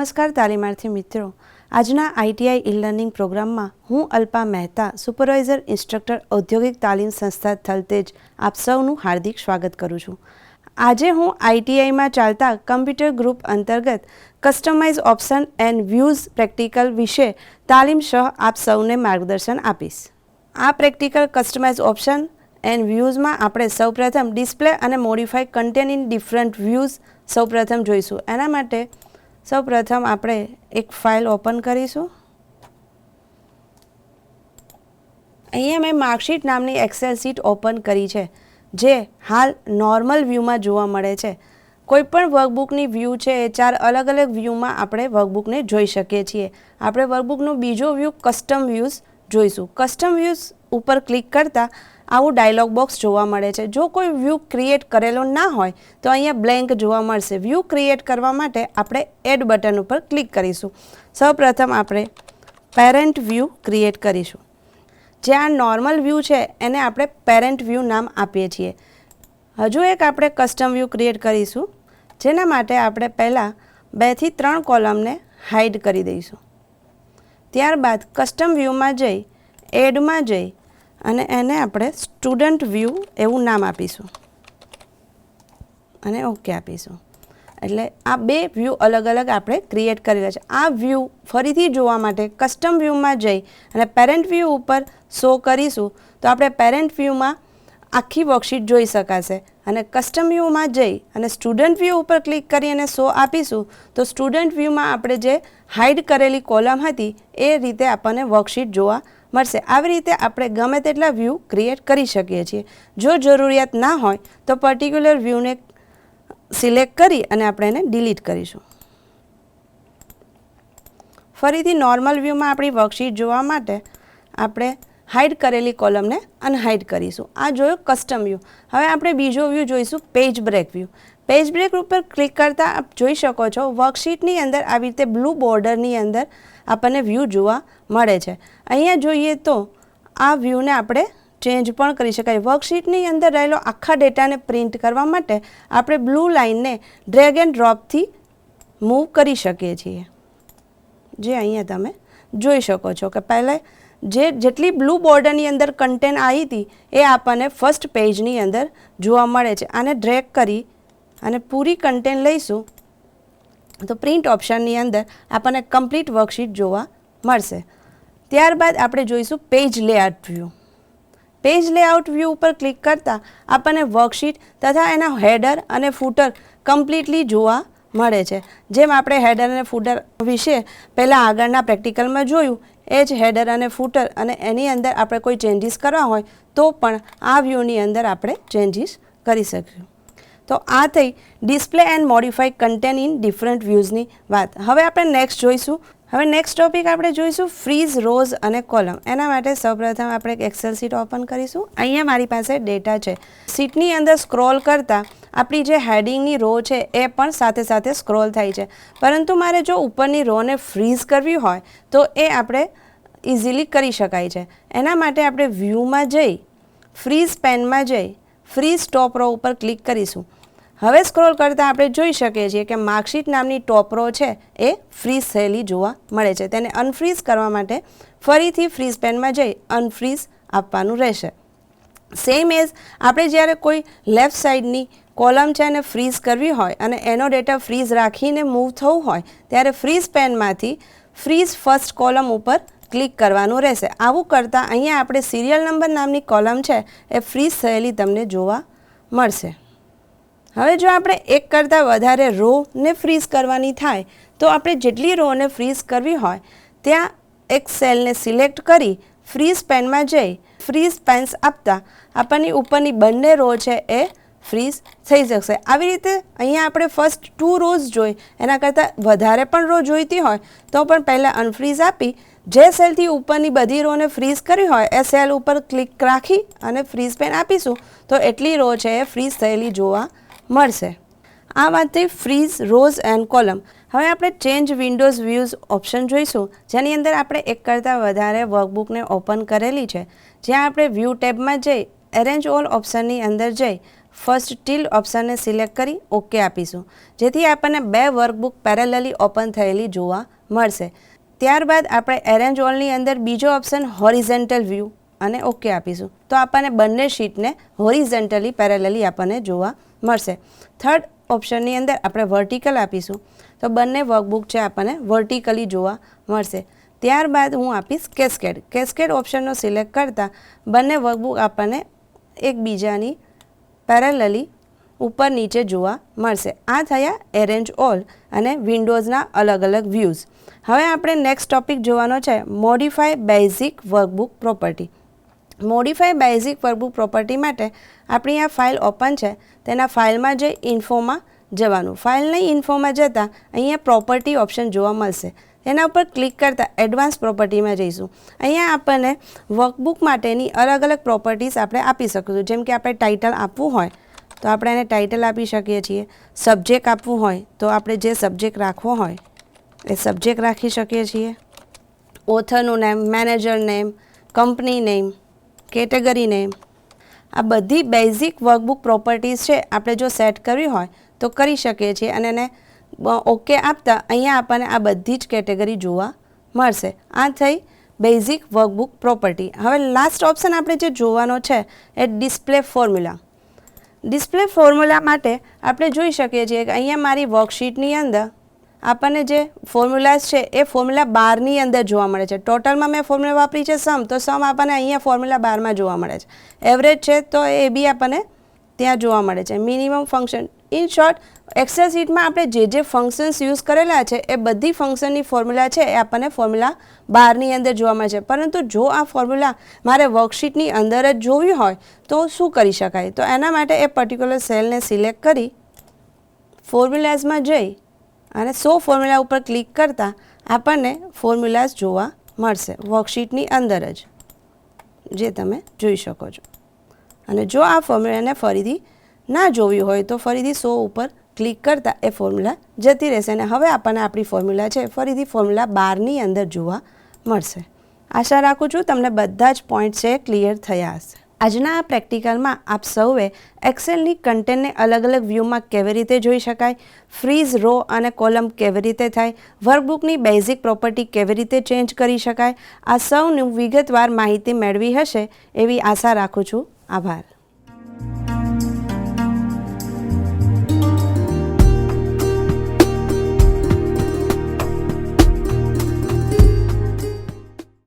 નમસ્કાર તાલીમાર્થી મિત્રો, આજના આઈટીઆઈ ઈ લર્નિંગ પ્રોગ્રામમાં હું અલ્પા મહેતા, સુપરવાઇઝર ઇન્સ્ટ્રક્ટર ઔદ્યોગિક તાલીમ સંસ્થા થલતેજ આપ સૌનું હાર્દિક સ્વાગત કરું છું. આજે હું આઈટીઆઈમાં ચાલતા કમ્પ્યુટર ગ્રુપ અંતર્ગત customise option and views practical વિશે તાલીમ સહ આપ સૌને માર્ગદર્શન આપીશ. આ પ્રેક્ટિકલ કસ્ટમાઇઝ ઓપ્શન એન્ડ વ્યૂઝમાં આપણે સૌપ્રથમ ડિસ્પ્લે અને modify content in different views સૌપ્રથમ જોઈશું. એના માટે સૌપ્રથમ આપણે એક ફાઇલ ઓપન કરીશું. અહીંયા મેં માર્કશીટ નામની એક્સેલ શીટ ઓપન કરી છે, જે હાલ નોર્મલ વ્યૂમાં જોવા મળે છે. કોઈપણ વર્કબુકની વ્યૂ છે એ 4 અલગ અલગ વ્યૂમાં આપણે વર્કબુકને જોઈ શકીએ છીએ. આપણે વર્કબુકનો બીજો વ્યૂ કસ્ટમ વ્યૂઝ જોઈશું. કસ્ટમ વ્યૂઝ ઉપર ક્લિક કરતાં આવું ડાયલોગ બોક્સ જોવા મળે છે. જો કોઈ વ્યૂ ક્રિએટ કરેલો ના હોય તો અહીંયા બ્લેન્ક જોવા મળશે. વ્યૂ ક્રિએટ કરવા માટે આપણે એડ બટન ઉપર ક્લિક કરીશું. સૌપ્રથમ આપણે પેરેન્ટ વ્યૂ ક્રિએટ કરીશું. જે આ નોર્મલ વ્યૂ છે એને આપણે પેરેન્ટ વ્યૂ નામ આપીએ છીએ. હજુ એક આપણે કસ્ટમ વ્યૂ ક્રિએટ કરીશું, જેના માટે આપણે પહેલાં 2 થી 3 કોલમને હાઇડ કરી દઈશું. ત્યારબાદ કસ્ટમ વ્યૂમાં જઈ એડમાં જઈ અને એને આપણે સ્ટુડન્ટ વ્યૂ એવું નામ આપીશું અને ઓકે આપીશું. એટલે આ 2 વ્યૂ અલગ અલગ આપણે ક્રિએટ કરેલા છે. આ વ્યૂ ફરીથી જોવા માટે કસ્ટમ વ્યૂમાં જઈ અને પેરેન્ટ વ્યૂ ઉપર શો કરીશું તો આપણે પેરેન્ટ વ્યૂમાં આખી વર્કશીટ જોઈ શકાશે. અને કસ્ટમ વ્યૂમાં જઈ અને સ્ટુડન્ટ વ્યૂ ઉપર ક્લિક કરી અને શો આપીશું તો સ્ટુડન્ટ વ્યૂમાં આપણે જે હાઇડ કરેલી કોલમ હતી એ રીતે આપણને વર્કશીટ જોવા મળશે. આવી રીતે આપણે ગમે તેટલા વ્યૂ ક્રિએટ કરી શકીએ છીએ. જો જરૂરિયાત ના હોય તો પર્ટિક્યુલર વ્યૂને સિલેક્ટ કરી અને આપણે એને ડિલીટ કરીશું. ફરીથી નોર્મલ વ્યૂમાં આપણી વર્કશીટ જોવા માટે આપણે હાઇડ કરેલી કોલમને અનહાઇડ કરીશું. આ જોયો કસ્ટમ વ્યૂ. હવે આપણે બીજો વ્યૂ જોઈશું, page break view. Page break ઉપર ક્લિક કરતાં આપ જોઈ શકો છો વર્કશીટની અંદર આવી રીતે બ્લુ બોર્ડરની અંદર આપણને વ્યૂ જોવા મળે છે. અહીંયા જોઈએ તો આ વ્યૂને આપણે ચેન્જ પણ કરી શકાય. વર્કશીટની અંદર રહેલો આખા ડેટાને પ્રિન્ટ કરવા માટે આપણે બ્લુ લાઇનને ડ્રેગ એન્ડ ડ્રોપથી મૂવ કરી શકીએ છીએ. જે અહીંયા તમે જોઈ શકો છો કે પહેલાં જેટલી બ્લુ બોર્ડરની અંદર કન્ટેન્ટ આવી હતી એ આપણને ફર્સ્ટ પેજની અંદર જોવા મળે છે. આને ડ્રેગ કરી અને પૂરી કન્ટેન્ટ લઈશું તો પ્રિન્ટ ઓપ્શનની અંદર આપણને કમ્પ્લીટ વર્કશીટ જોવા મળશે. ત્યારબાદ આપણે જોઈશું page layout view. Page layout view ઉપર ક્લિક કરતાં આપણને વર્કશીટ તથા એના હેડર અને ફૂટર કમ્પ્લીટલી જોવા મળે છે. જેમ આપણે હેડર અને ફૂટર વિશે પહેલાં આગળના પ્રેક્ટિકલમાં જોયું એ જ હેડર અને ફૂટર, અને એની અંદર આપણે કોઈ ચેન્જીસ કરવા હોય તો પણ આ વ્યૂની અંદર આપણે ચેન્જીસ કરી શકીશું. તો આ થઈ display and modify content in different વ્યૂઝની વાત. હવે આપણે નેક્સ્ટ જોઈશું. હવે નેક્સ્ટ ટોપિક આપણે જોઈશું ફ્રીઝ રોઝ અને કોલમ. એના માટે સૌપ્રથમ આપણે એક એક્સેલ શીટ ઓપન કરીશું. અહીંયા મારી પાસે ડેટા છે. શીટની અંદર સ્ક્રોલ કરતાં આપણી જે હેડિંગની રો છે એ પણ સાથે સાથે સ્ક્રોલ થાય છે. પરંતુ મારે જો ઉપરની રોને ફ્રીઝ કરવી હોય તો એ આપણે ઇઝીલી કરી શકાય છે. એના માટે આપણે વ્યૂમાં જઈ ફ્રીઝ પેનમાં જઈ ફ્રીઝ ટોપ રો ઉપર ક્લિક કરીશું. હવે સ્ક્રોલ કરતાં આપણે જોઈ શકીએ છીએ કે માર્કશીટ નામની ટોપ રો છે એ ફ્રીઝ થયેલી જોવા મળે છે. તેને અનફ્રીઝ કરવા માટે ફરીથી ફ્રીઝ પેનમાં જઈ અનફ્રીઝ આપવાનું રહેશે. સેમ એઝ આપણે જ્યારે કોઈ લેફ્ટ સાઈડની કોલમ છે એને ફ્રીઝ કરવી હોય અને એનો ડેટા ફ્રીઝ રાખીને મૂવ થવું હોય ત્યારે ફ્રીઝ પેનમાંથી ફ્રીઝ ફર્સ્ટ કોલમ ઉપર ક્લિક કરવાનું રહેશે. આવું કરતાં અહીંયા આપણે સિરિયલ નંબર નામની કોલમ છે એ ફ્રીઝ થયેલી તમને જોવા મળશે. હવે જો આપણે એક કરતાં વધારે રોને ફ્રીઝ કરવાની થાય તો આપણે જેટલી રોને ફ્રીઝ કરવી હોય ત્યાં એક સેલને સિલેક્ટ કરી ફ્રીઝ પેનમાં જઈ ફ્રીઝ પેન્સ આપતા આપણની ઉપરની બંને રો છે એ ફ્રીઝ થઈ શકશે. આવી રીતે અહીંયા આપણે ફર્સ્ટ 2 રોઝ જોઈ, એના કરતાં વધારે પણ રો જોઈતી હોય તો પણ પહેલાં અનફ્રીઝ આપી જે સેલથી ઉપરની બધી રોને ફ્રીઝ કરી હોય એ સેલ ઉપર ક્લિક રાખી અને ફ્રીઝ પેન આપીશું તો એટલી રો છે એ ફ્રીઝ થયેલી જોવા મળશે. આ વાત થઈ ફ્રીઝ રોઝ એન્ડ કોલમ. હવે આપણે ચેન્જ વિન્ડોઝ વ્યૂઝ ઓપ્શન જોઈશું, જેની અંદર આપણે એક કરતાં વધારે વર્કબુકને ઓપન કરેલી છે. જ્યાં આપણે વ્યૂ ટેબમાં જઈ એરેન્જ ઓલ ઓપ્શનની અંદર જઈ ફર્સ્ટ ટીલ ઓપ્શનને સિલેક્ટ કરી ઓકે આપીશું, જેથી આપણને 2 વર્કબુક પેરેલલી ઓપન થયેલી જોવા મળશે. ત્યારબાદ આપણે એરેન્જ ઓલની અંદર બીજો ઓપ્શન હોરિઝોન્ટલ વ્યૂ અને ઓકે આપીશું, તો આપણને બંને શીટને હોરિઝોન્ટલી પેરેલલી આપણને જોવા મળશે. થર્ડ ઓપ્શનની અંદર આપણે વર્ટિકલ આપીશું, તો બંને વર્કબુક છે આપણને વર્ટિકલી જોવા મળશે. ત્યારબાદ હું આપીશ કેસ્કેડ. કેસ્કેડ ઓપ્શનનો સિલેક્ટ કરતાં બંને વર્કબુક આપણને એકબીજાની પેરેલલી ઉપર નીચે જોવા મળશે. આ થયા એરેન્જ ઓલ અને વિન્ડોઝના અલગ અલગ વ્યૂઝ. હવે આપણે નેક્સ્ટ ટોપિક જોવાનો છે modify basic workbook property. Modify basic workbook property માટે આપણી આ ફાઇલ ઓપન છે, તેના ફાઇલમાં જઈ ઇન્ફોમાં જવાનું. ફાઇલની ઇન્ફોમાં જતાં અહીંયા પ્રોપર્ટી ઓપ્શન જોવા મળશે, તેના ઉપર ક્લિક કરતાં એડવાન્સ પ્રોપર્ટીમાં જઈશું. અહીંયા આપણને વર્કબુક માટેની અલગ અલગ પ્રોપર્ટીઝ આપણે આપી શકીશું. જેમ કે આપણે ટાઇટલ આપવું હોય તો આપણે એને ટાઇટલ આપી શકીએ છીએ. સબ્જેક્ટ આપવું હોય તો આપણે જે સબ્જેક્ટ રાખવો હોય એ સબ્જેક્ટ રાખી શકીએ છીએ. ઓથરનું name, manager name, company name, category name, આ બધી બેઝિક વર્કબુક પ્રોપર્ટીઝ છે આપણે જો સેટ કરવી હોય તો કરી શકીએ છીએ અને એને ઓકે આપતા અહીંયા આપણને આ બધી જ કેટેગરી જોવા મળશે. આ થઈ બેઝિક વર્કબુક પ્રોપર્ટી. હવે લાસ્ટ ઓપ્શન આપણે જે જોવાનો છે એ ડિસ્પ્લે ફોર્મ્યુલા. ડિસ્પ્લે ફોર્મ્યુલા માટે આપણે જોઈ શકીએ છીએ કે અહીંયા મારી વર્કશીટની અંદર આપણને જે ફોર્મ્યુલાઝ છે એ ફોર્મ્યુલા 12ની અંદર જોવા મળે છે. ટોટલમાં મેં ફોર્મ્યુલા વાપરી છે સમ, તો સમ આપણને અહીંયા ફોર્મ્યુલા 12માં જોવા મળે છે. એવરેજ છે તો એ બી આપણને ત્યાં જોવા મળે છે. Minimum function. In short, Excel શીટમાં આપણે જે ફંક્શન્સ યુઝ કરેલા છે એ બધી ફંક્શનની ફોર્મ્યુલા છે એ આપણને ફોર્મ્યુલા 12ની અંદર જોવા મળે છે. પરંતુ જો આ ફોર્મ્યુલા મારે વર્કશીટની અંદર જ જોવી હોય તો શું કરી શકાય? તો એના માટે એ પર્ટિક્યુલર સેલને સિલેક્ટ કરી ફોર્મ્યુલાઝમાં જઈ અને સો ફોર્મ્યુલા ઉપર ક્લિક કરતાં આપણને ફોર્મ્યુલાઝ જોવા મળશે વર્કશીટની અંદર જ, જે તમે જોઈ શકો છો. અને જો આ ફોર્મ્યુલાને ફરીથી ના જોવી હોય તો ફરીથી સો ઉપર ક્લિક કરતાં એ ફોર્મ્યુલા જતી રહેશે અને હવે આપણને આપણી ફોર્મ્યુલા છે ફરીથી ફોર્મ્યુલા 12ની અંદર જોવા મળશે. આશા રાખું છું તમને બધા જ પોઈન્ટ છે ક્લિયર થયા હશે. આજના આ પ્રેક્ટિકલમાં આપ સૌએ એક્સેલની કન્ટેન્ટને અલગ અલગ વ્યૂમાં કેવી રીતે જોઈ શકાય, ફ્રીઝ, રો અને કોલમ કેવી રીતે થાય, વર્કબુકની બેઝિક પ્રોપર્ટી કેવી રીતે ચેન્જ કરી શકાય, આ સૌનું વિગતવાર માહિતી મેળવી હશે એવી આશા રાખું છું. આભાર.